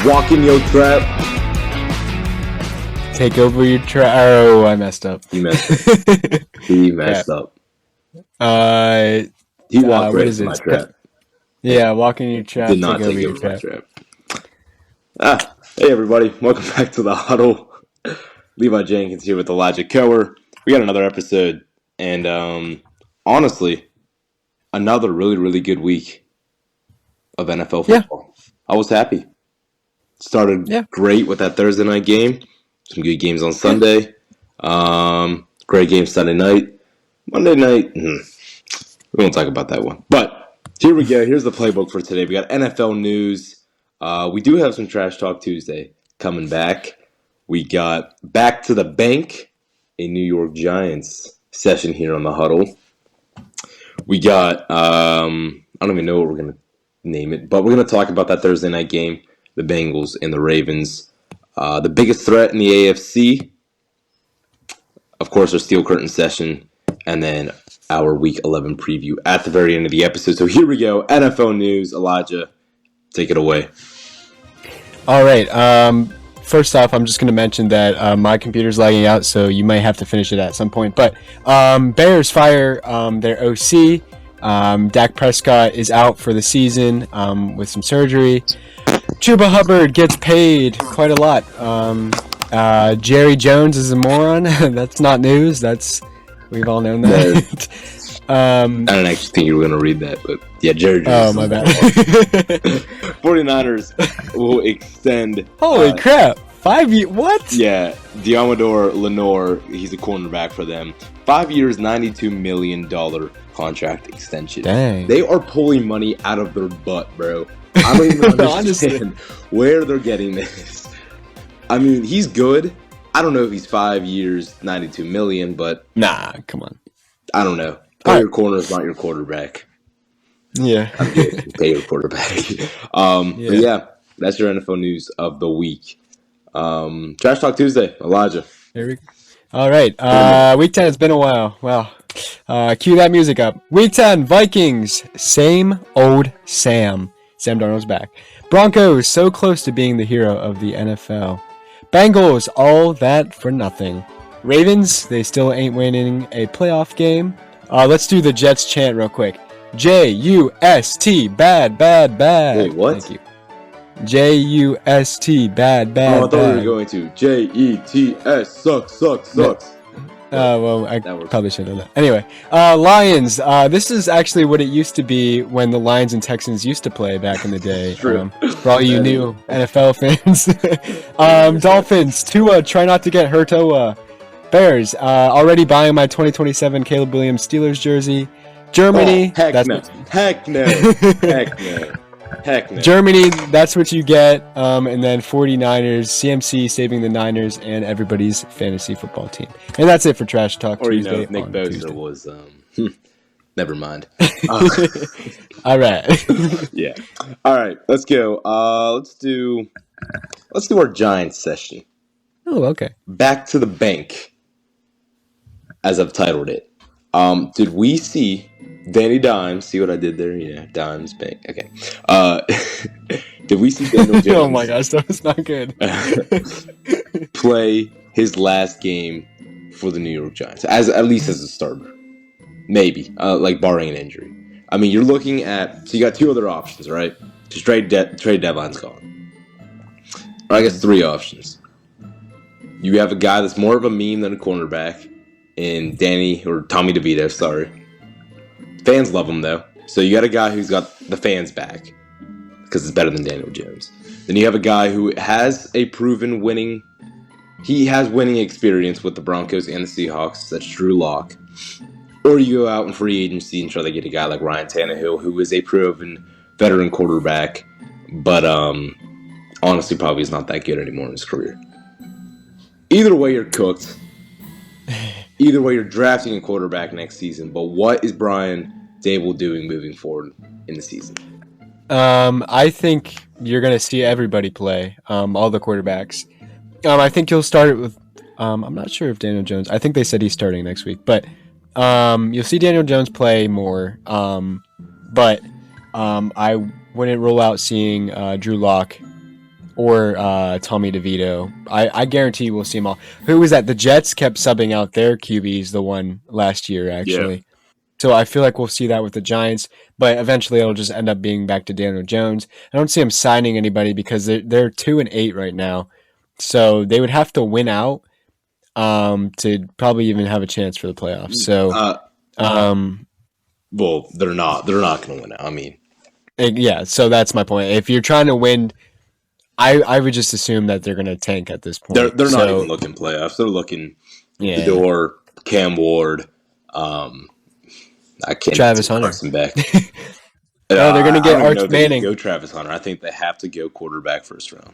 Walk in your trap. Take over your trap. Oh, I messed up. He messed up. He messed up. He walked right into my trap. Yeah, walk in your trap. Did not take over my trap. Hey everybody, welcome back to the Huddle. Levi Jenkins here with Elijah Cower. We got another episode, and honestly, another really, really good week of NFL football. Yeah. I was happy. Started great with that Thursday night game. Some good games on Sunday. Great game Sunday night. Monday night, we won't talk about that one. But here we go. Here's the playbook for today. We got NFL news. We do have some Trash Talk Tuesday coming back. We got Back to the Bank, a New York Giants session here on the Huddle. We got, I don't even know what we're going to name it, but we're going to talk about that Thursday night game, the Bengals and the Ravens. The biggest threat in the AFC, of course, our Steel Curtain session, and then our Week 11 preview at the very end of the episode. So here we go. NFL news. Elijah, take it away. All right. First off, I'm just going to mention that my computer's lagging out, so you might have to finish it at some point. But Bears fire their OC. Dak Prescott is out for the season with some surgery. Chuba Hubbard gets paid quite a lot. Jerry Jones is a moron. That's not news. We've all known that. I don't actually think you were going to read that, but yeah, Jerry Jones. Oh, my bad. 49ers will extend. Holy crap. 5 years? What? Yeah, Diamador Lenore, he's a cornerback for them. 5 years, $92 million contract extension. Dang. They are pulling money out of their butt, bro. I don't even understand where they're getting this. I mean, he's good. I don't know if he's 5 years, $92 million, but nah, come on. I don't know. Pay your corners, not your quarterback. Yeah. Pay your quarterback. But yeah, that's your NFL news of the week. Trash Talk Tuesday, Elijah. Here we go. All right. Week 10, it's been a while. Wow. Cue that music up. Week 10, Vikings, same old Sam. Sam Darnold's back. Broncos, so close to being the hero of the NFL. Bengals, all that for nothing. Ravens, they still ain't winning a playoff game. Let's do the Jets chant real quick. J-U-S-T, bad, bad, bad. Wait, what? Thank you. J-U-S-T, bad, bad, I thought we were going to J-E-T-S, sucks. Well, I probably should have done that. Anyway, Lions. This is actually what it used to be when the Lions and Texans used to play back in the day. True. For all you new NFL fans. Dolphins. Tua, try not to get hurt. Bears. Already buying my 2027 Caleb Williams Steelers jersey. Germany. Heck no. Germany, that's what you get. And then 49ers, CMC saving the Niners and everybody's fantasy football team. And that's it for Trash Talk Tuesday. If Nick Bosa was, never mind. All right. Yeah. All right, let's go. Let's do our Giants session. Oh, okay. Back to the bank, as I've titled it. Did we see Danny Dimes? See what I did there? Yeah, Dimes Bank. Okay. Did we see Daniel Jones? Oh my gosh, that was not good. Play his last game for the New York Giants, at least as a starter, maybe, like barring an injury. I mean, you're looking at, so you got two other options, right? Because trade deadline's gone. Or I guess three options. You have a guy that's more of a meme than a cornerback, in Tommy DeVito, sorry. Fans love him, though. So you got a guy who's got the fans back, because it's better than Daniel Jones. Then you have a guy who has a proven winning experience with the Broncos and the Seahawks. That's Drew Lock. Or you go out in free agency and try to get a guy like Ryan Tannehill, who is a proven veteran quarterback, but honestly probably is not that good anymore in his career. Either way, you're cooked. Either way, you're drafting a quarterback next season. But what is Brian Dable doing moving forward in the season? I think you're going to see everybody play, all the quarterbacks. I think you'll start it with, I'm not sure if Daniel Jones, I think they said he's starting next week, but you'll see Daniel Jones play more. But I wouldn't rule out seeing Drew Lock or Tommy DeVito. I guarantee we'll see them all. Who was that? The Jets kept subbing out their QBs the one last year, Yeah. actually. So I feel like we'll see that with the Giants, but eventually it'll just end up being back to Daniel Jones. I don't see him signing anybody because they're 2-8 right now, so they would have to win out to probably even have a chance for the playoffs. So Well, they're not. They're not going to win it. I mean, yeah. So that's my point. If you're trying to win, I would just assume that they're going to tank at this point. they're not even looking playoffs. They're looking Yeah. Fedor, Cam Ward. I can't. Travis Hunter. Carson Beck. No, they're going to get Arch Manning. Go Travis Hunter. I think they have to go quarterback first round.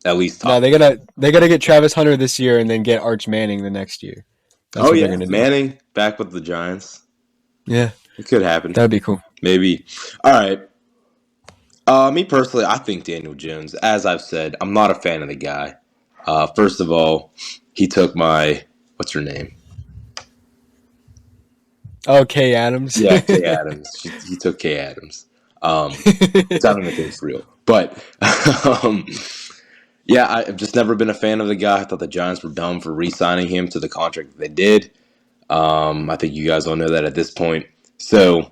At least top. No, they gotta get Travis Hunter this year and then get Arch Manning the next year. That's what they're gonna do. Manning back with the Giants. Yeah, it could happen. That'd be cool. Maybe. All right. Me personally, I think Daniel Jones. As I've said, I'm not a fan of the guy. First of all, he took my what's her name? Oh, Kay Adams. Yeah, Kay Adams. He took Kay Adams. I don't know if it's real, but yeah, I've just never been a fan of the guy. I thought the Giants were dumb for re-signing him to the contract that they did. I think you guys all know that at this point. So,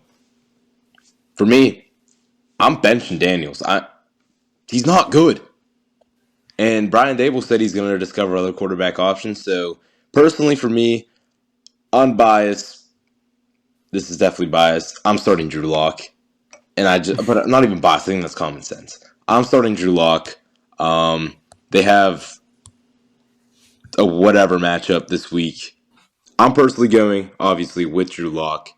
for me, I'm benching Daniels. He's not good. And Brian Dable said he's going to discover other quarterback options. So, personally for me, unbiased, this is definitely biased, I'm starting Drew Lock. But I'm not even biased. I think that's common sense. I'm starting Drew Lock. They have a whatever matchup this week. I'm personally going, obviously, with Drew Lock.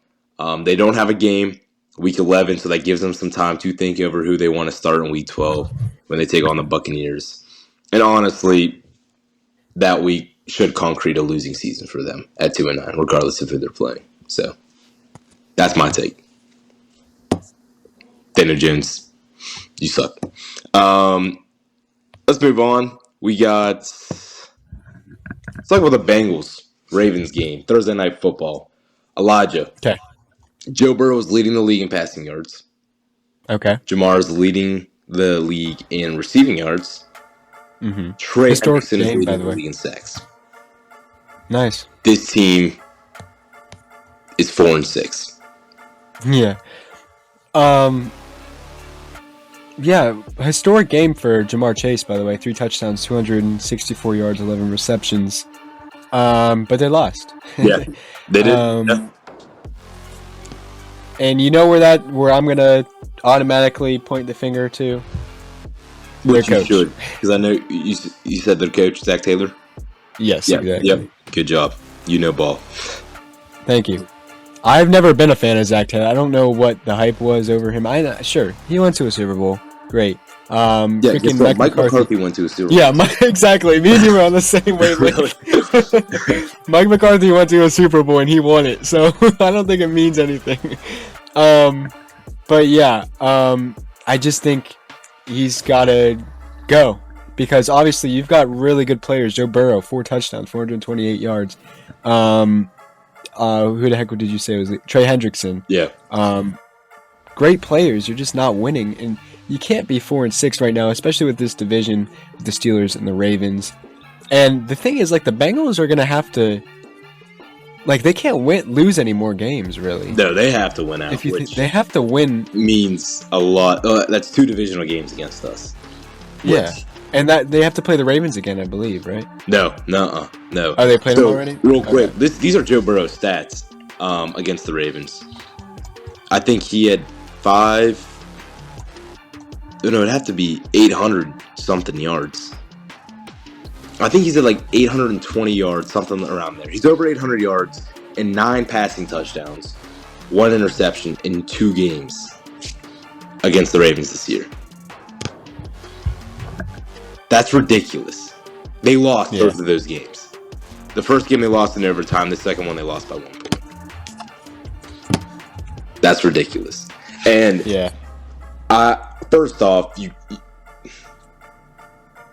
They don't have a game week 11, so that gives them some time to think over who they want to start in week 12 when they take on the Buccaneers. And honestly, that week should concrete a losing season for them at 2-9, regardless of who they're playing. So, that's my take. Daniel Jones, you suck. Let's move on. Let's talk about the Bengals Ravens game, Thursday Night Football. Elijah. Okay. Joe Burrow is leading the league in passing yards. Okay. Jamar is leading the league in receiving yards. Mm-hmm. Trey Hendrickson is leading the league in sacks. Nice. This team is 4-6. Yeah. Yeah, historic game for Jamar Chase, by the way. 3 touchdowns, 264 yards, 11 receptions. But they lost. Yeah, they did. Yeah. And you know where I'm gonna automatically point the finger to? Which you should, because I know you said their coach, Zach Taylor. Yes, yep, exactly. Yep, good job. You know ball. Thank you. I've never been a fan of Zach Taylor. I don't know what the hype was over him. Sure, he went to a Super Bowl. Great. Freaking Mike McCarthy went to a Super Bowl. Yeah, exactly. Me and you were on the same wavelength. Mike McCarthy went to a Super Bowl and he won it, so I don't think it means anything. But yeah, I just think he's got to go because obviously you've got really good players. Joe Burrow, 4 touchdowns, 428 yards. Who the heck did you say was it? Trey Hendrickson? Yeah. Great players. You're just not winning, and you can't be 4-6 right now, especially with this division with the Steelers and the Ravens. And the thing is, like, the Bengals are gonna have to, like, they can't lose any more games, really. No, they have to win out. They have to win. Means a lot. That's 2 divisional games against us. Yeah. And that they have to play the Ravens again, I believe, right? No. Are they playing them already? Real quick, these are Joe Burrow's stats against the Ravens. I think he had 5. No, it'd have to be 800 something yards. I think he's at like 820 yards, something around there. He's over 800 yards and 9 passing touchdowns, 1 interception in 2 games against the Ravens this year. That's ridiculous. They lost both of those games. The first game they lost in overtime. The second one they lost by 1 point. That's ridiculous. And first off,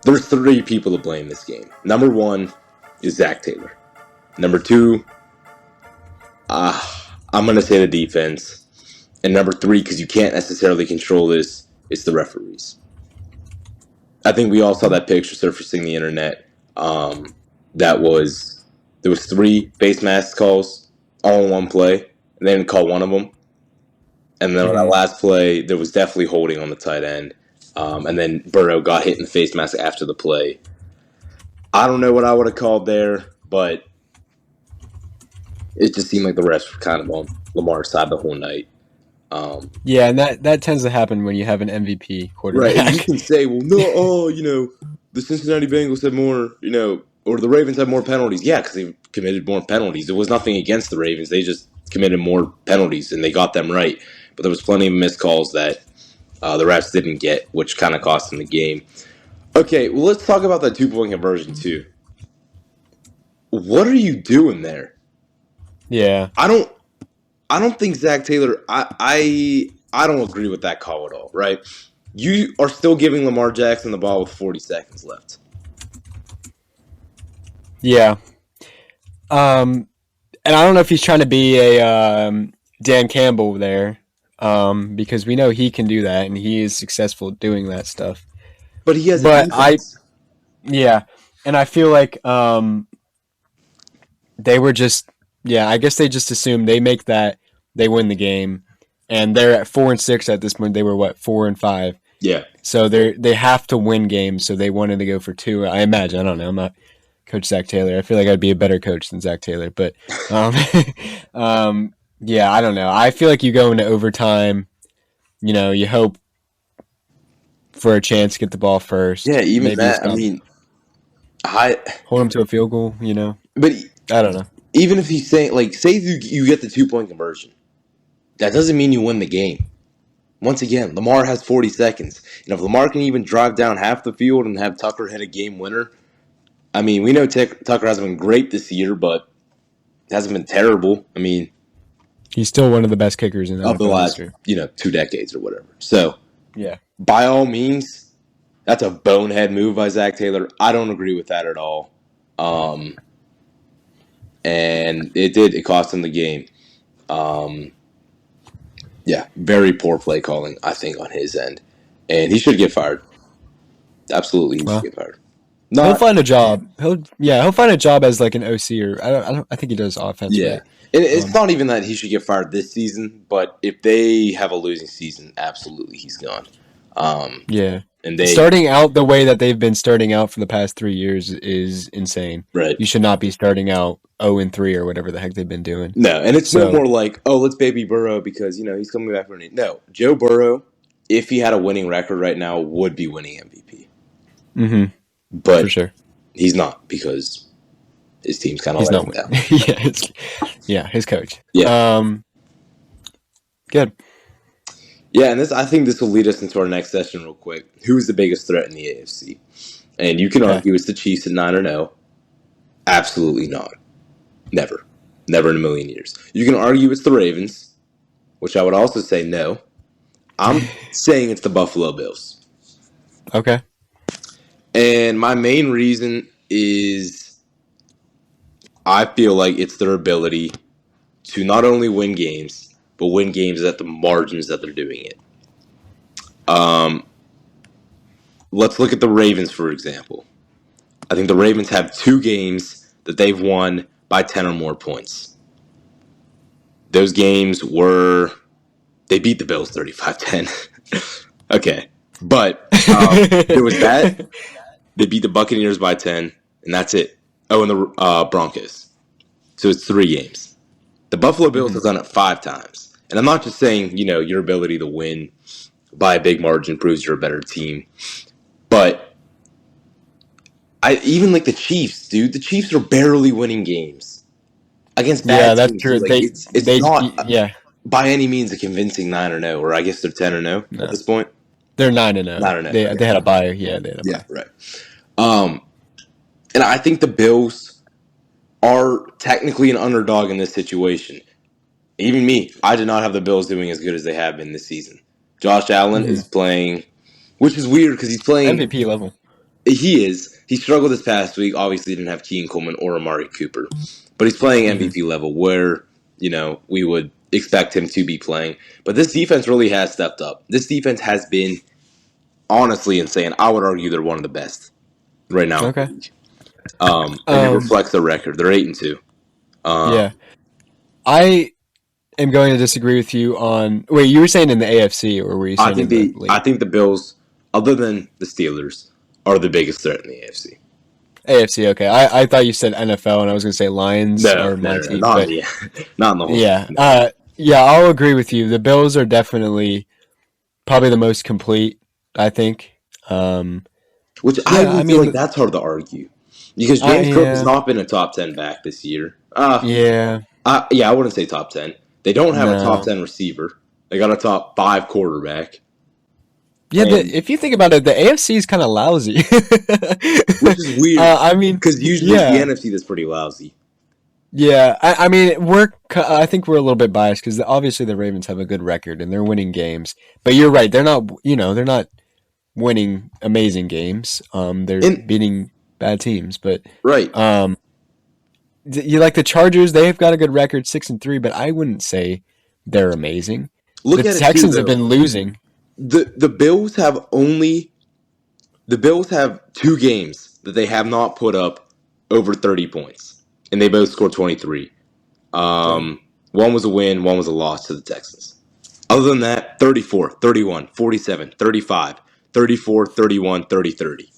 there's 3 people to blame this game. Number 1 is Zach Taylor. Number 2, I'm going to say the defense. And number 3, because you can't necessarily control this, it's the referees. I think we all saw that picture surfacing the internet. That was there was 3 face mask calls all in one play, and they didn't call one of them. And then on that Hmm. last play, there was definitely holding on the tight end. And then Burrow got hit in the face mask after the play. I don't know what I would have called there, but it just seemed like the refs were kind of on Lamar's side the whole night. Yeah, and that tends to happen when you have an MVP Right, and you quarterback. can say, well, no, the Cincinnati Bengals had more, or the Ravens had more penalties. Yeah, because they committed more penalties. There was nothing against the Ravens. They just committed more penalties, and they got them right. But there was plenty of missed calls that the refs didn't get, which kind of cost them the game. Okay, well, let's talk about that 2-point conversion, too. What are you doing there? Yeah. I don't I don't think Zach Taylor. I don't agree with that call at all. Right? You are still giving Lamar Jackson the ball with 40 seconds left. Yeah. And I don't know if he's trying to be a Dan Campbell there, because we know he can do that and he is successful doing that stuff. But he has a But defense. yeah, and I feel like they were just, yeah, I guess they just assumed they make that, they win the game, and they're at 4-6 at this point. They were what, 4-5. Yeah. So they have to win games. So they wanted to go for 2. I imagine. I don't know. I'm not Coach Zach Taylor. I feel like I'd be a better coach than Zach Taylor. But um, yeah, I don't know. I feel like you go into overtime. You hope for a chance to get the ball first. Yeah, even Maybe that. I stop, mean, I. hold them to a field goal. But I don't know. even if he's saying, like, say you get the 2-point conversion, that doesn't mean you win the game. Once again, Lamar has 40 seconds. And if Lamar can even drive down half the field and have Tucker hit a game winner, I mean, we know Tucker hasn't been great this year, but hasn't been terrible. I mean, He's still one of the best kickers in of the NFL last, history. 2 decades or whatever. So, Yeah. by all means, that's a bonehead move by Zach Taylor. I don't agree with that at all. And it cost him the game. Yeah, very poor play calling, I think, on his end. And he should get fired. Absolutely, he should Well, get fired. he'll Not, find a job. He'll find a job as like an OC, or I think he does offense, yeah. right? It's not even that he should get fired this season, but if they have a losing season, absolutely, he's gone. Yeah. And they, Starting out the way that they've been starting out for the past 3 years is insane. right. You should not be starting out 0-3 or whatever the heck they've been doing. No, and it's no So more like, oh, let's baby Burrow because, he's coming back for it. No, Joe Burrow, if he had a winning record right now, would be winning MVP. for But sure. he's not because his team's kind of He's let not him winning. down. His coach. Yeah. Good. Yeah, and I think this will lead us into our next session real quick. Who's the biggest threat in the AFC? And you can Okay. argue it's the Chiefs at 9-0. Absolutely not. Never. Never in a million years. You can argue it's the Ravens, which I would also say no. I'm saying it's the Buffalo Bills. Okay. And my main reason is I feel like it's their ability to not only win games, but win games at the margins that they're doing it. Let's look at the Ravens, for example. I think the Ravens have 2 games that they've won by 10 or more points. Those games were... They beat the Bills 35-10. Okay. But there was that. They beat the Buccaneers by 10, and that's it. Oh, and the Broncos. So it's 3 games. The Buffalo Bills have done it 5 times. And I'm not just saying, your ability to win by a big margin proves you're a better team. But I even like the Chiefs, dude. The Chiefs are barely winning games against Yeah, bad that's teams. true. Like it's not Yeah. by any means a convincing 9-0, or I guess they're 10-0 at No. this point. They're 9-0. 9-0. They Okay. had a bye. Yeah, they had a bye. Yeah, right. And I think the Bills are technically an underdog in this situation. Even me, I did not have the Bills doing as good as they have been this season. Josh Allen is playing, which is weird because he's playing. MVP level. He is. He struggled this past week. Obviously, he didn't have Keane Coleman or Amari Cooper, but he's playing MVP level where we would expect him to be playing. But this defense really has stepped up. This defense has been honestly insane. I would argue they're one of the best right now in the Okay. league. And it reflects their record. They're 8-2. Yeah. I am going to disagree with you on. Wait, you were saying in the AFC, or were you saying in the I league? think the Bills, other than the Steelers, are the biggest threat in the AFC. AFC, okay. I thought you said NFL, and I was going to say Lions No, are my no, no, team, not but in not in the whole yeah, league. No. yeah, I'll agree with you. The Bills are definitely probably the most complete, I think. Which I Yeah, I really feel like mean, that's hard to argue because James Cook has yeah, not been a top 10 back this year. yeah, Yeah, I wouldn't say top 10. They don't have a top no. 10 receiver. They got a top 5 quarterback. Yeah, And if you think about it, the AFC is kind of lousy. which is weird I mean, because usually it's the yeah, NFC that's pretty lousy. yeah. I mean, I think we're a little bit biased because obviously the Ravens have a good record and they're winning games. But you're right, they're not. They're not winning amazing games. They're And beating bad teams. But right, um, you like the Chargers? They've got a good record, 6-3. But I wouldn't say they're amazing. The look at it too Texans have though. been losing. The Bills have 2 games that they have not put up over 30 points, and they both scored 23. Yeah. One was a win, one was a loss to the Texans. Other than that, 34, 31, 47, 35, 34, 31, 30, 30.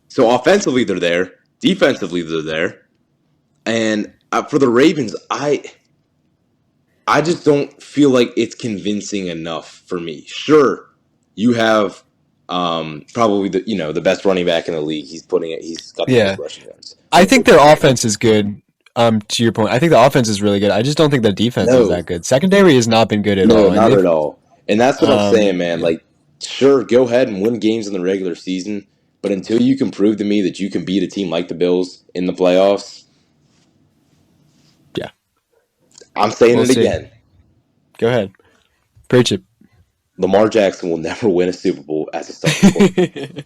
So offensively, they're there. Defensively, they're there. And for the Ravens, I just don't feel like it's convincing enough for me. Sure, you have probably the best running back in the league. He's got the most Yeah. rushing yards. I think their offense is good. To your point, I think the offense is really good. I just don't think the defense is No, that good. Secondary has not been good at no, all, and not they've at all. And that's what I'm saying, man. yeah, Like, sure, go ahead and win games in the regular season, but until you can prove to me that you can beat a team like the Bills in the playoffs, yeah. I'm saying We'll it see. again. Go ahead, preach it. Lamar Jackson will never win a Super Bowl as a starting quarterback.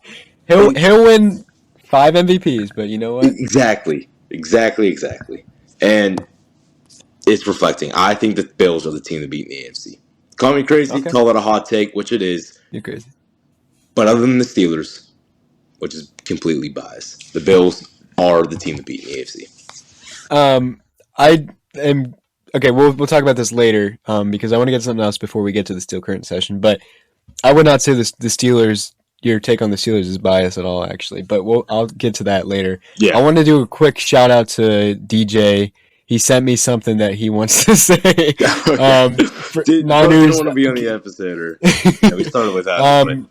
He'll win 5 MVPs, but you know what? Exactly, exactly, exactly. And it's reflecting. I think the Bills are the team to beat in the AFC. Call me crazy, Okay, call it a hot take, which it is. you're crazy. But other than the Steelers, which is completely biased, the Bills are the team to beat in the AFC. I am okay. We'll talk about this later. Because I want to get something else before we get to the Steel Curtain session. But I would not say the Steelers. Your take on the Steelers is biased at all, actually. But I'll get to that later. I Yeah. want to do a quick shout out to DJ. He sent me something that he wants to say. Okay. For Didn't Niners. want to be on the episode, or yeah, we started with that. um,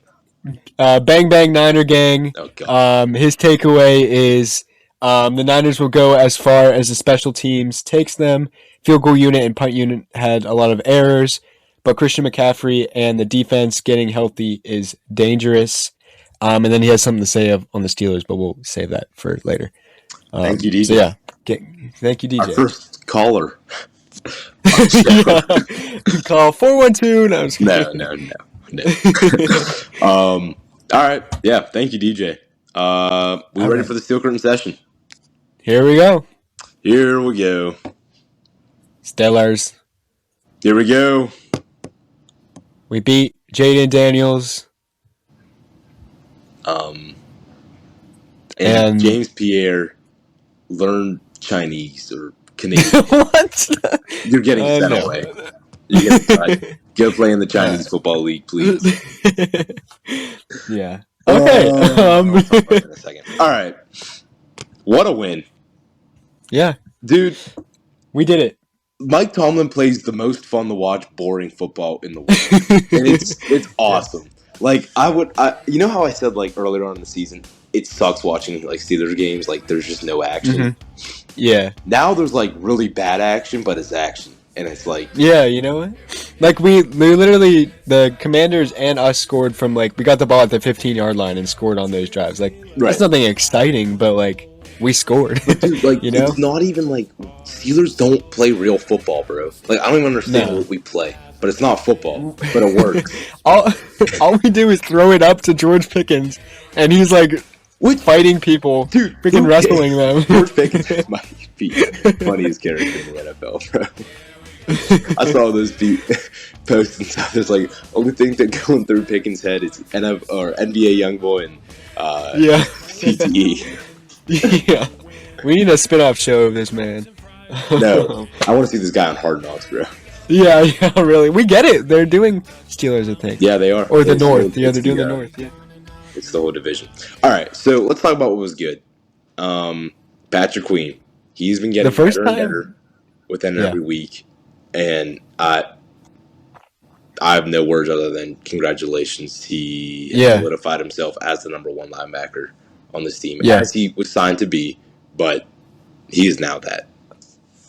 Bang Bang Niner Gang. Oh god. His takeaway is the Niners will go as far as the special teams takes them. Field goal unit and punt unit had a lot of errors, but Christian McCaffrey and the defense getting healthy is dangerous. And then he has something to say on the Steelers, but we'll save that for later. Thank you, DJ. So yeah, thank you, Our DJ. first caller. Call 412. No, I'm just kidding. No. All right. Yeah. Thank you, DJ. We All ready right, for the Steel Curtain session? here we go. Here we go. Stellars. Here we go. We beat Jaden Daniels. And And James Pierre learned Chinese or Canadian. what? You're getting sent No. away. You're getting cut. Go play in the Chinese Football League, please. Yeah. Okay. I'll talk about that in a second. All right. What a win. Yeah, Dude, we did it. Mike Tomlin plays the most fun to watch boring football in the world. And it's awesome. Like you know how I said like earlier on in the season, it sucks watching like Steelers games, like there's just no action. Yeah. Now there's like really bad action, but it's action. And it's like Yeah, you know what? Like we literally the Commanders and us scored from like we got the ball at the 15-yard line and scored on those drives. Like that's nothing exciting, but like we scored. But dude, like you know? it's not even like Steelers don't play real football, bro. Like I don't even understand No. what we play. But it's not football. But it works. all we do is throw it up to George Pickens and he's like fighting people, Dude, freaking wrestling them. George Pickens might be the funniest character in the NFL, bro. I saw those posts and stuff. There's like only thing that going through Pickens' head is NBA YoungBoy and Yeah. CTE. Yeah. We need a spin-off show of this man. No, I want to see this guy on Hard Knocks, bro. Yeah, yeah, really. We get it. They're doing Steelers, I think. Yeah, they are. Or the It's North. Yeah, it's they're doing the North. Yeah. It's the whole division. All right, so let's talk about what was good. Patrick Queen. He's been getting The first better and time. better within Yeah. every week, and I have no words other than congratulations. He has Yeah. solidified himself as the number one linebacker on this team, Yeah. as he was signed to be, but he is now that.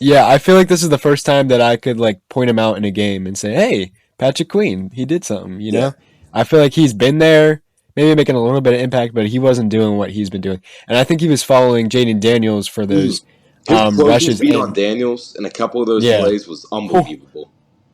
Yeah, I feel like this is the first time that I could like point him out in a game and say, "Hey, Patrick Queen, he did something." You know, Yeah. I feel like he's been there, maybe making a little bit of impact, but he wasn't doing what he's been doing. And I think he was following Jaden Daniels for those His closing rushes. speed on And Daniels and a couple of those yeah, plays was unbelievable.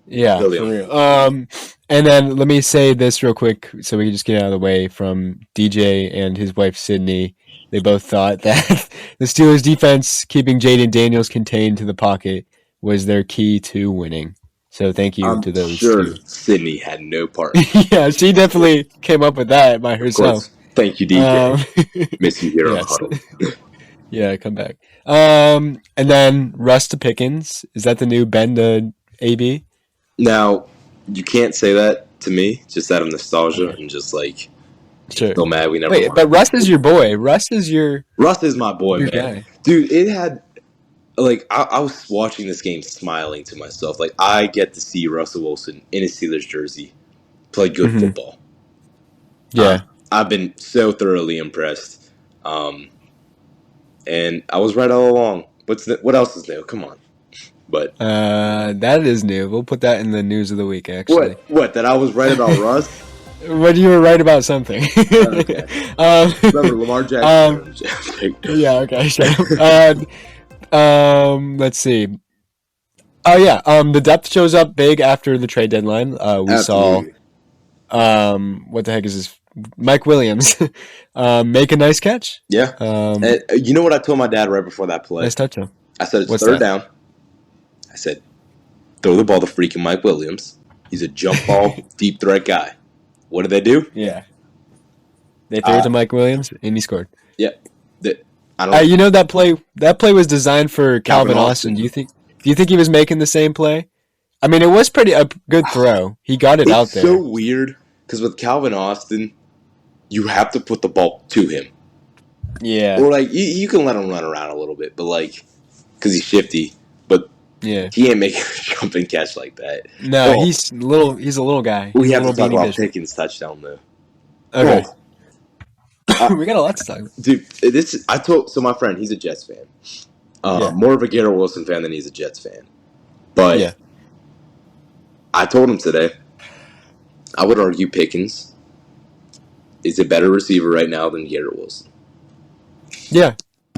yeah, Really for real. unbelievable. And then let me say this real quick, so we can just get out of the way from DJ and his wife Sydney. They both thought that the Steelers' defense keeping Jaden Daniels contained to the pocket was their key to winning. So thank you to I'm those sure two. Sydney had no part. Yeah, she definitely came up with that by Of herself. course. Thank you, DJ. Um, Miss you here on the yes. huddle. Yeah, come back. And then Russ to Pickens. Is that the new Ben to AB? Now, you can't say that to me, just out of nostalgia Okay. and just like Sure. still mad we never Wait, won. but Russ is your boy. Russ is your Russ is my boy, man. guy. Dude, it had like I was watching this game smiling to myself. Like I get to see Russell Wilson in his Steelers jersey play good Mhm. football. Yeah. I've been so thoroughly impressed. And I was right all along. What else is new? Come on. But That is new. We'll put that in the news of the week, actually. what? That I was right about Russ? But you were right about something. Okay. Remember Lamar Jackson? Yeah, okay. Shut up. Let's see. Oh yeah. The depth shows up big after the trade deadline. We Absolutely. saw what the heck is this? Mike Williams make a nice catch. Yeah. And you know what I told my dad right before that play? Nice touchdown. I said it's What's third that? down. I said, throw the ball to freaking Mike Williams. He's a jump ball, deep threat guy. What did they do? Yeah. They threw it to Mike Williams and he scored. Yeah. I don't. You know that play was designed for Calvin Austin. Do you think he was making the same play? I mean, it was a good throw. He got it out It's there. so weird because with Calvin Austin, you have to put the ball to him. Yeah. Or like you can let him run around a little bit, but like because he's shifty, but Yeah. he ain't making a jump and catch like that. No, he's a little guy. We He's a have to little talk about bitch. Pickens' touchdown though. Okay. Oh. We got a lot to talk about. Dude, my friend, he's a Jets fan. Yeah. More of a Garrett Wilson fan than he's a Jets fan. But Yeah. I told him today, I would argue Pickens is a better receiver right now than Garrett Wilson. Yeah,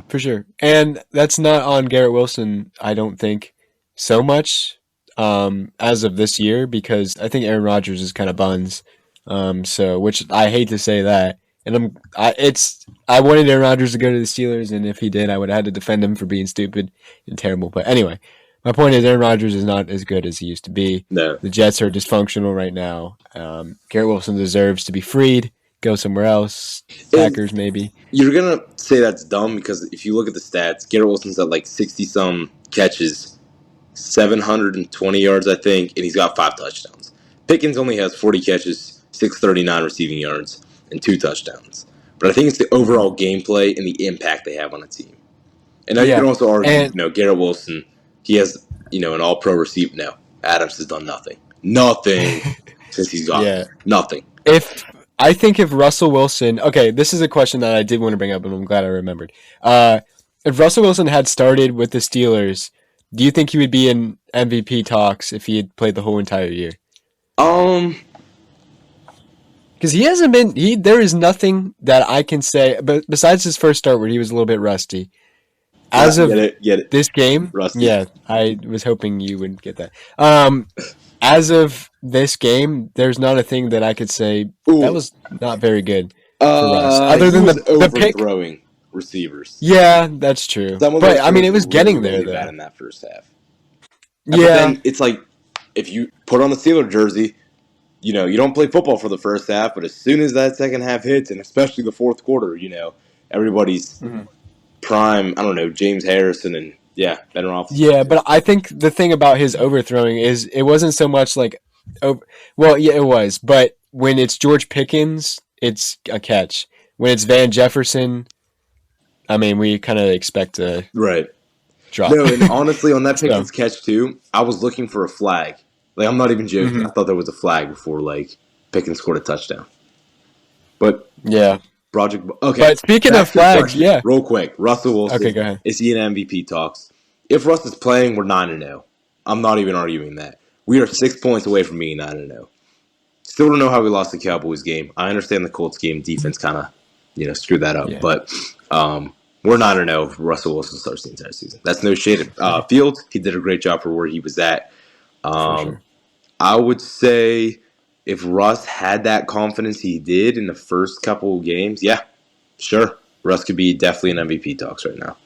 for sure. And that's not on Garrett Wilson, I don't think, so much as of this year, because I think Aaron Rodgers is kind of buns. So, which I hate to say that. And I wanted Aaron Rodgers to go to the Steelers, and if he did, I would have had to defend him for being stupid and terrible. But anyway, my point is Aaron Rodgers is not as good as he used to be. No. The Jets are dysfunctional right now. Garrett Wilson deserves to be freed, go somewhere else. Packers, maybe. You're going to say that's dumb because if you look at the stats, Garrett Wilson's at like 60-some catches, 720 yards, I think, and he's got 5 touchdowns. Pickens only has 40 catches, 639 receiving yards, and 2 touchdowns. But I think it's the overall gameplay and the impact they have on a team. And now you can also argue, Garrett Wilson, he has, an all-pro receiver. No, Adams has done nothing. Nothing since he's gone. Yeah. Nothing. I think if Russell Wilson... Okay, this is a question that I did want to bring up, and I'm glad I remembered. If Russell Wilson had started with the Steelers, do you think he would be in MVP talks if he had played the whole entire year? Because he hasn't been... There is nothing that I can say, but besides his first start where he was a little bit rusty. As of Get it. this game... Rusty. Yeah, I was hoping you would get that. As of this game, there's not a thing that I could say that was not very good for Russ. Other than the pick, overthrowing receivers. Yeah, that's true. But I mean, it was getting there though. Bad in that first half. But Yeah. then it's like if you put on the Steeler jersey, you don't play football for the first half, but as soon as that second half hits, and especially the fourth quarter, everybody's Mhm. prime. I don't know, James Harrison and Ben Yeah, Roethlisberger. but I think the thing about his overthrowing is it wasn't so much like, well, yeah, it was, but when it's George Pickens, it's a catch. When it's Van Jefferson, I mean, we kind of expect a Right. drop. No, and honestly, on that So, Pickens catch too, I was looking for a flag. Like I'm not even joking. mhm. I thought there was a flag before like Pickens scored a touchdown. But Yeah. Project. Okay, But speaking of back to the flags, question, yeah. real quick. Russell Okay, Wilson go ahead. is he in MVP talks? If Russ is playing, we're 9-0. I'm not even arguing that. We are 6 points away from being 9-0. Still don't know how we lost the Cowboys game. I understand the Colts game defense kind of screwed that up, Yeah, but we're 9-0 if Russell Wilson starts the entire season. That's no shade at Fields. He did a great job for where he was at. for Um, sure. I would say if Russ had that confidence he did in the first couple of games, yeah, sure. Russ could be definitely in MVP talks right now.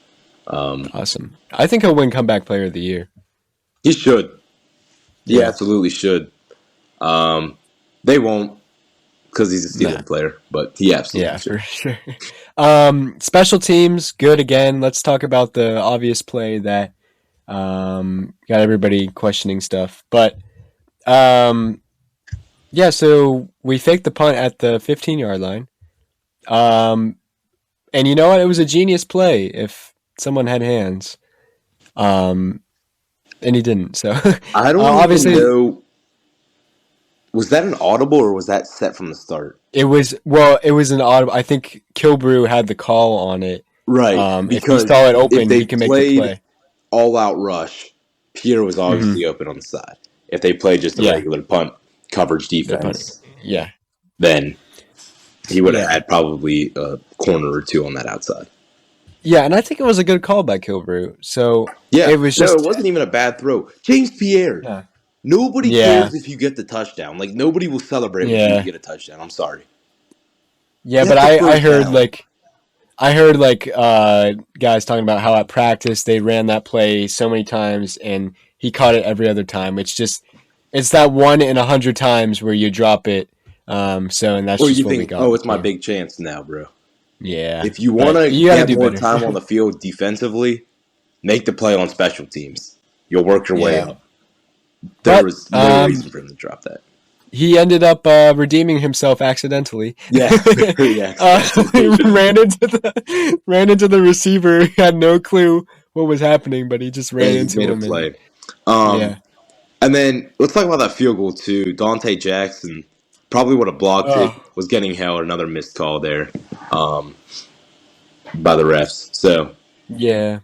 Awesome. I think he'll win Comeback Player of the Year. He should. He Yeah. absolutely should. They won't because he's a Nah. Steeler player, but he absolutely Yeah, should. for sure. Special teams, good again. Let's talk about the obvious play that got everybody questioning stuff. But yeah, so we faked the punt at the 15-yard line. And you know what? It was a genius play if someone had hands. Um, and he didn't. So I don't even obviously know. Was that an audible or was that set from the start? it was an odd. I think Kilbrew had the call on it. Right, If he because saw it if open, they he can make the played play. all out rush, Pierre was Mm-hmm. obviously open on the side. If they played just a Yeah, regular punt coverage the punt. defense, Yeah, then he would have yeah, had probably a corner or two on that outside. yeah. And I think it was a good call by Kilbrew. So Yeah, it was no, it just wasn't even a bad throw. James Pierre. yeah, Nobody yeah, cares if you get the touchdown. Like nobody will celebrate with you to yeah, get a touchdown. I'm sorry. yeah. But Get the I first heard down. guys talking about how at practice they ran that play so many times and he caught it every other time. It's that 1 in 100 times where you drop it. And that's Or you just what we think, got oh, with it's my him. big chance now, bro. Yeah, If you want but to you got to get do more better. time on the field defensively, make the play on special teams. You'll work your way Yeah, up. There but was no reason for him to drop that. he ended up redeeming himself accidentally. Yeah, very He accidentally. ran into the receiver. He had no clue what was happening, but he just ran Hey, he into made a him, and play. Um, yeah. and then let's talk about that field goal too. Dante Jackson probably would have blocked it. Oh, Was getting held. Another missed call there um, by the refs. So yeah.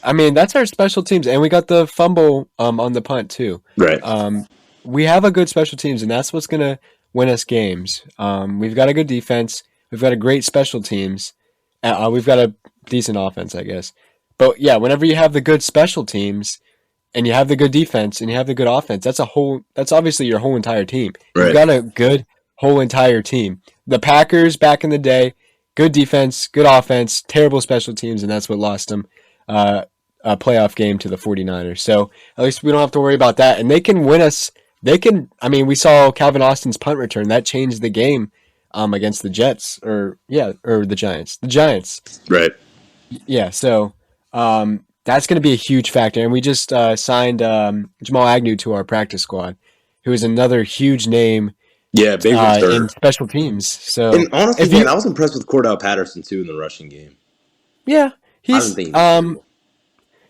I mean, that's our special teams, and we got the fumble on the punt too. right, Um, we have a good special teams, and that's what's gonna win us games. We've got a good defense. We've got a great special teams. We've got a decent offense, I guess. But yeah, whenever you have the good special teams and you have the good defense and you have the good offense, that's obviously your whole entire team. You've right. got a good whole entire team. The Packers back in the day, good defense, good offense, terrible special teams, and that's what lost them a playoff game to the 49ers. So at least we don't have to worry about that. And they can win us. I mean, we saw Calvin Austin's punt return. That changed the game against the Jets or the Giants. The Giants. Right. Yeah, so that's going to be a huge factor. And we just signed Jamal Agnew to our practice squad, who is another huge name Yeah, big in return. special teams. So And honestly, if man, you, I was impressed with Cordell Patterson too in the rushing game. yeah, I didn't he's think he was terrible.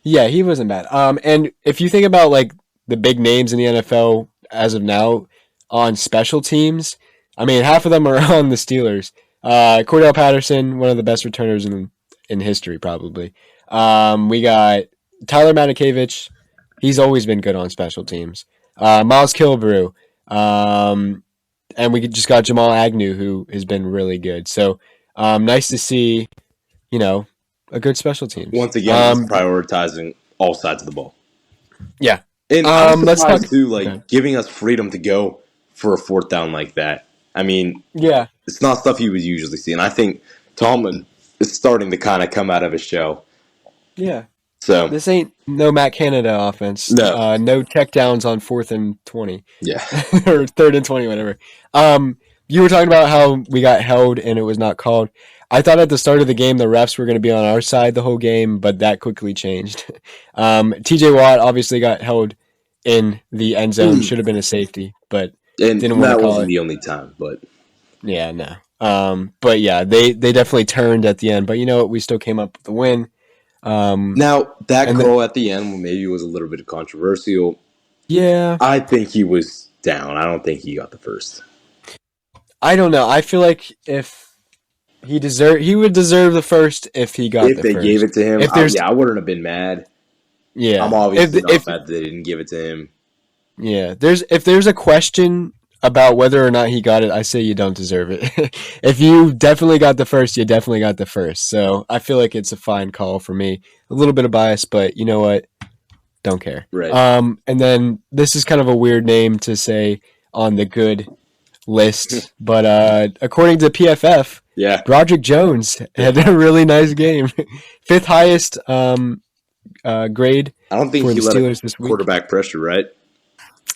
yeah, he wasn't bad. And if you think about like the big names in the NFL as of now on special teams, I mean, half of them are on the Steelers. Cordell Patterson, one of the best returners in history, probably. We got Tyler Matakevich. He's always been good on special teams. Miles Kilbrew. And we just got Jamal Agnew, who has been really good. So nice to see, you know, a good special teams. Once again, he's prioritizing all sides of the ball. Yeah. And I'm Let's talk. surprised too, Okay. like giving us freedom to go for a fourth down like that. I mean, Yeah. it's not stuff you would usually see. And I think Tomlin is starting to kind of come out of his shell. Yeah. So This ain't no Matt Canada offense. no, No check downs on 4th and 20 yeah, or 3rd and 20, whatever. You were talking about how we got held and it was not called. I thought at the start of the game the refs were going to be on our side the whole game, but that quickly changed. TJ Watt obviously got held in the end zone. Should have been a safety, but and didn't want to that call wasn't it. the only time, but Yeah, no. But yeah, they definitely turned at the end. But you know what? We still came up with the win. now that And call at the end maybe was a little bit controversial. yeah, I think he was down. I don't think he got the first. I don't know. I feel like if he would deserve the first if he got If the they gave first. it to him, If there's yeah, I wouldn't have been mad. I'm yeah, obviously not if mad that they didn't give it to him. yeah, if there's a question about whether or not he got it, I say you don't deserve it. If you definitely got the first, you definitely got the first. So I feel like it's a fine call for me. A little bit of bias, but you know what? Don't care. Right. And then this is kind of a weird name to say on the good list, but according to PFF, Yeah. Broderick Jones had a really nice game, 5th highest grade I don't think for he the let a Steelers this week. quarterback pressure, right?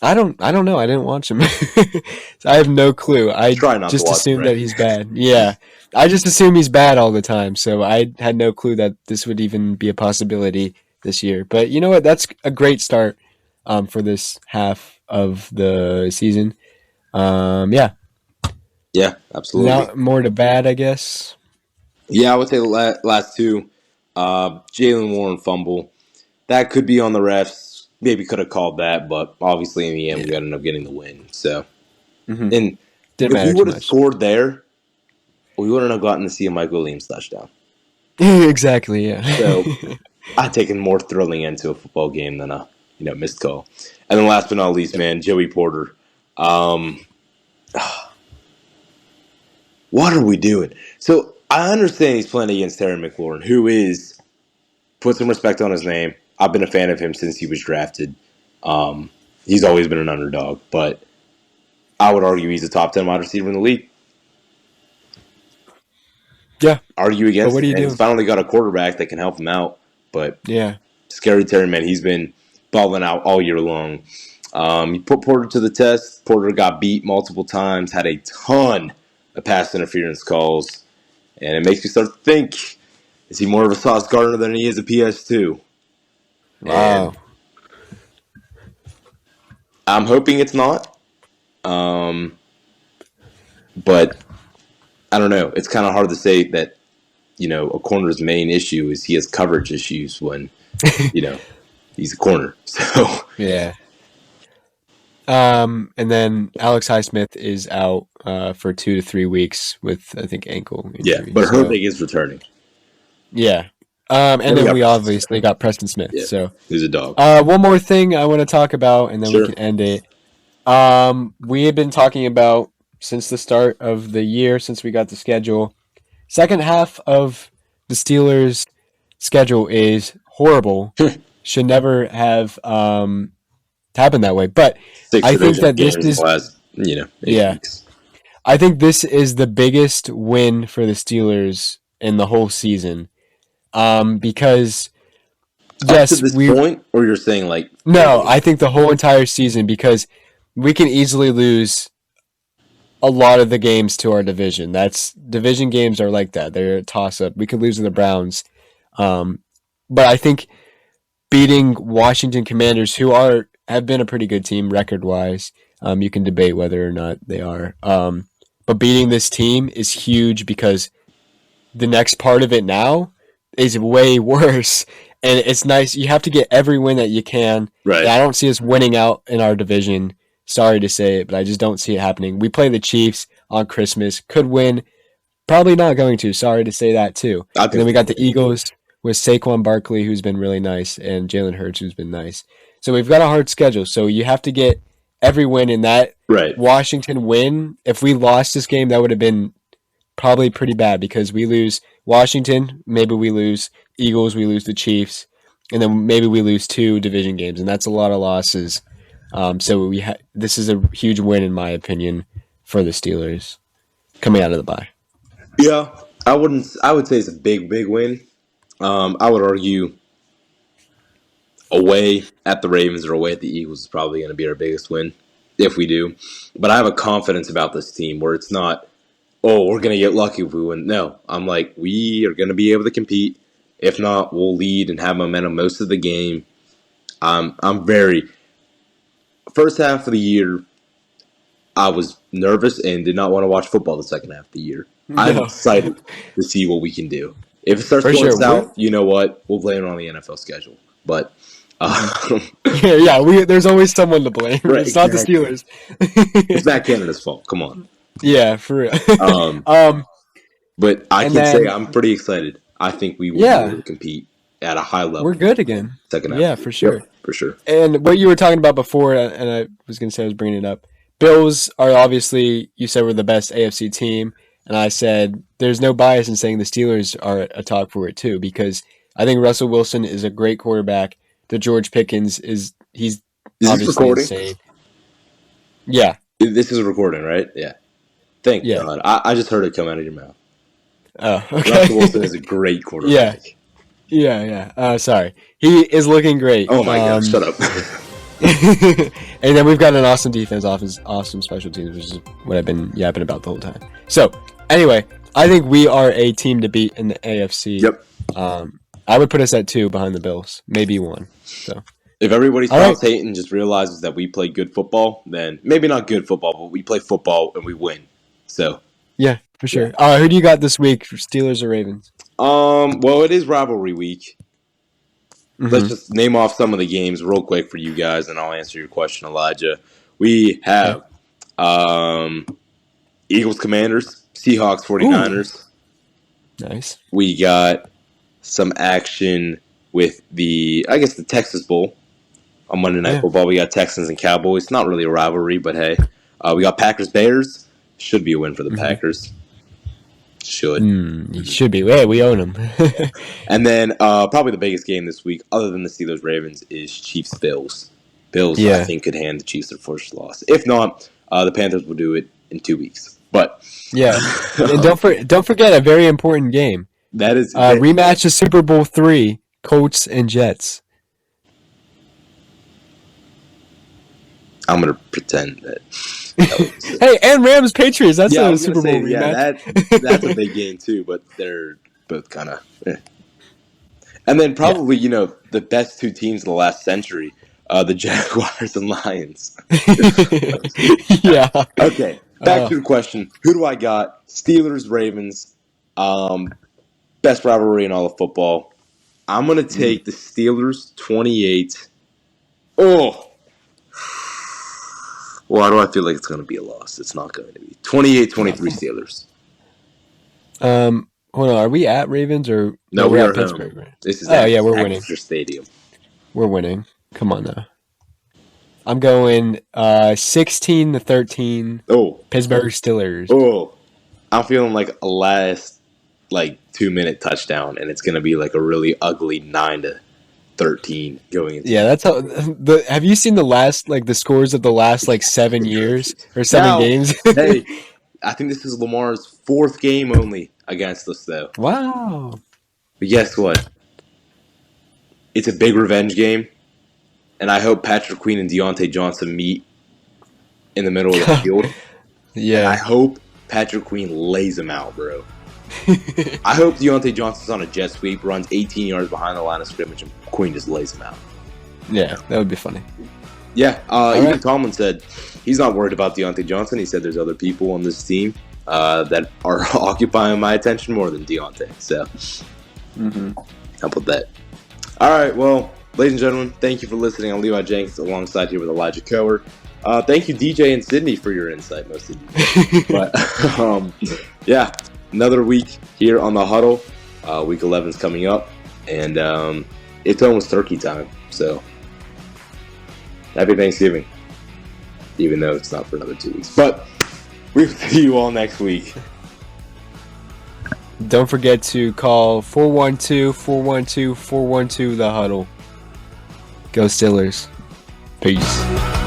I don't know. I didn't watch him. So I have no clue. I Try not to just watch him, assume right? that he's bad. Yeah, I just assume he's bad all the time. So I had no clue that this would even be a possibility this year. But you know what? That's a great start for this half of the season. Yeah. Yeah, absolutely. Now more to bad, I guess. Yeah, I would say the last two. Jalen Warren fumble. That could be on the refs. Maybe could have called that, but obviously in the end we Yeah. ended up getting the win. So, Hmm. and Didn't if we matter too would have much. scored there, we wouldn't have gotten to see a Mike Williams touchdown. Exactly. Yeah. So I've taken more thrilling into a football game than a missed call. And then last but not least, man, Joey Porter. Um, what are we doing? So I understand he's playing against Terry McLaurin, who is put some respect on his name. I've been a fan of him since he was drafted. Um, he's always been an underdog, but I would argue he's a top 10 wide receiver in the league. Yeah. Argue But against what it, do you and he's do? finally got a quarterback that can help him out. But Yeah. scary Terry, man, he's been balling out all year long. You put Porter to the test. Porter got beat multiple times, had a ton of pass interference calls, and it makes me start to think: is he more of a Sauce Gardner than he is a PS2? Wow. And I'm hoping it's not. Um, but I don't know. It's kind of hard to say that a corner's main issue is he has coverage issues when you know he's a corner. So Yeah. And then Alex Highsmith is out for 2 to 3 weeks with I think ankle yeah, injury. but So Herbig is returning. yeah. Then And we then got we Preston Smith. obviously got Preston Smith. Yeah, So he's a dog. one more thing I want to talk about, and then we Sure. can end it. We have been talking about since the start of the year, since we got the schedule. Second half of the Steelers' schedule is horrible. Should never have happened that way. But Six I think division that this games in the is last 8 yeah. weeks. I think this is the biggest win for the Steelers in the whole season. Because Up to yes, this we point, or you're saying like no, I think the whole entire season because we can easily lose a lot of the games to our division. That's division games are like that. They're a toss up. We could lose to the Browns. But I think beating Washington Commanders, who have been a pretty good team record wise, you can debate whether or not they are. But beating this team is huge because the next part of it now is way worse. And it's nice. You have to get every win that you can. right. And I don't see us winning out in our division. Sorry to say it, but I just don't see it happening. We play the Chiefs on Christmas. Could win. Probably not going to. Sorry to say that too. I And think then we we got the win. Eagles with Saquon Barkley, who's been really nice, and Jalen Hurts, who's been nice. So we've got a hard schedule. So you have to get every win in that Right. Washington win. If we lost this game, that would have been probably pretty bad because we lose Washington, maybe we lose Eagles, we lose the Chiefs, and then maybe we lose 2 division games, and that's a lot of losses. So this is a huge win in my opinion for the Steelers coming out of the bye. Yeah, I wouldn't. I would say it's a big, big win. I would argue. away at the Ravens or away at the Eagles is probably going to be our biggest win if we do. But I have a confidence about this team where it's not, oh, we're going to get lucky if we win. No, I'm like, we are going to be able to compete. If not, we'll lead and have momentum most of the game. I'm very first half of the year. I was nervous and did not want to watch football the second half of the year. I'm excited to see what we can do. If it starts going south, you know what? We'll blame it on the NFL schedule. But there's always someone to blame. Right, it's not the Steelers. It's Matt Canada's fault. Come on. Yeah, for real. But I can say I'm pretty excited. I think we will be able to compete at a high level. We're good again. Second half. Yeah, for sure. Yep, for sure. And what you were talking about before, and I was going to say I was bringing it up, Bills are obviously, you said, we're the best AFC team. And I said there's no bias in saying the Steelers are a talk for it too, because I think Russell Wilson is a great quarterback. The George Pickens he's obviously insane. Yeah. This is a recording, right? Yeah. Thank God. I just heard it come out of your mouth. Oh, okay. Russell Wilson is a great quarterback. Yeah. Sorry. He is looking great. Oh my God, shut up. And then we've got an awesome defense, awesome special teams, which is what I've been yapping about the whole time. So, anyway, I think we are a team to beat in the AFC. Yep. I would put us at 2 behind the Bills, maybe 1. So, if everybody stops hating and just realizes that we play good football, then maybe not good football, but we play football and we win. So, yeah, for sure. Who do you got this week, Steelers or Ravens? Well, it is rivalry week. Mm-hmm. Let's just name off some of the games real quick for you guys, and I'll answer your question, Elijah. We have Eagles, Commanders, Seahawks, 49ers. Ooh. Nice. We got some action with the Texas Bowl on Monday Night Football. We got Texans and Cowboys. Not really a rivalry, but hey. We got Packers, Bears. Should be a win for the Packers. Should. Should be. Hey, we own them. And then probably the biggest game this week, other than the Steelers-Ravens, is Chiefs-Bills. Bills, I think, could hand the Chiefs their first loss. If not, the Panthers will do it in 2 weeks. But and don't forget a very important game. That is rematch of Super Bowl III, Colts and Jets. I'm gonna pretend that. Hey, and Rams Patriots. That's a Super Bowl rematch. Yeah, that's a big game too. But they're both kind of. And then probably the best 2 teams in the last century, the Jaguars and Lions. Yeah. Okay. Back to the question: who do I got? Steelers, Ravens. Best rivalry in all of football. I'm gonna take the Steelers 28. Oh. Why do I feel like it's going to be a loss? It's not going to be. 28-23 Steelers. Hold on. Are we at Ravens or no? We're at Pittsburgh. Right? This is we're winning. Stadium. We're winning. Come on now. I'm going 16-13. Oh, Pittsburgh Steelers. Oh, I'm feeling like a last 2-minute touchdown, and it's going to be like a really ugly 9-13 going into. Yeah, that's how. Have you seen the last the scores of the last 7 years or 7 games? Hey, I think this is Lamar's 4th game only against us, though. Wow. But guess what? It's a big revenge game, and I hope Patrick Queen and Deontay Johnson meet in the middle of the field. Yeah. And I hope Patrick Queen lays him out, bro. I hope Deontay Johnson's on a jet sweep, runs 18 yards behind the line of scrimmage, and Queen just lays him out. Yeah, that would be funny. Yeah, even Tomlin said he's not worried about Deontay Johnson. He said there's other people on this team that are occupying my attention more than Deontay. So, how about that? All right, well, ladies and gentlemen, thank you for listening. I'm Levi Jenkins alongside here with Elijah Cower. Thank you, DJ and Sydney, for your insight, most of you. But, yeah, another week here on the Huddle. Week 11's coming up, and it's almost turkey time, so happy Thanksgiving, even though it's not for another 2 weeks. But we'll see you all next week. Don't forget to call 412-412-412 the Huddle. Go Steelers. Peace.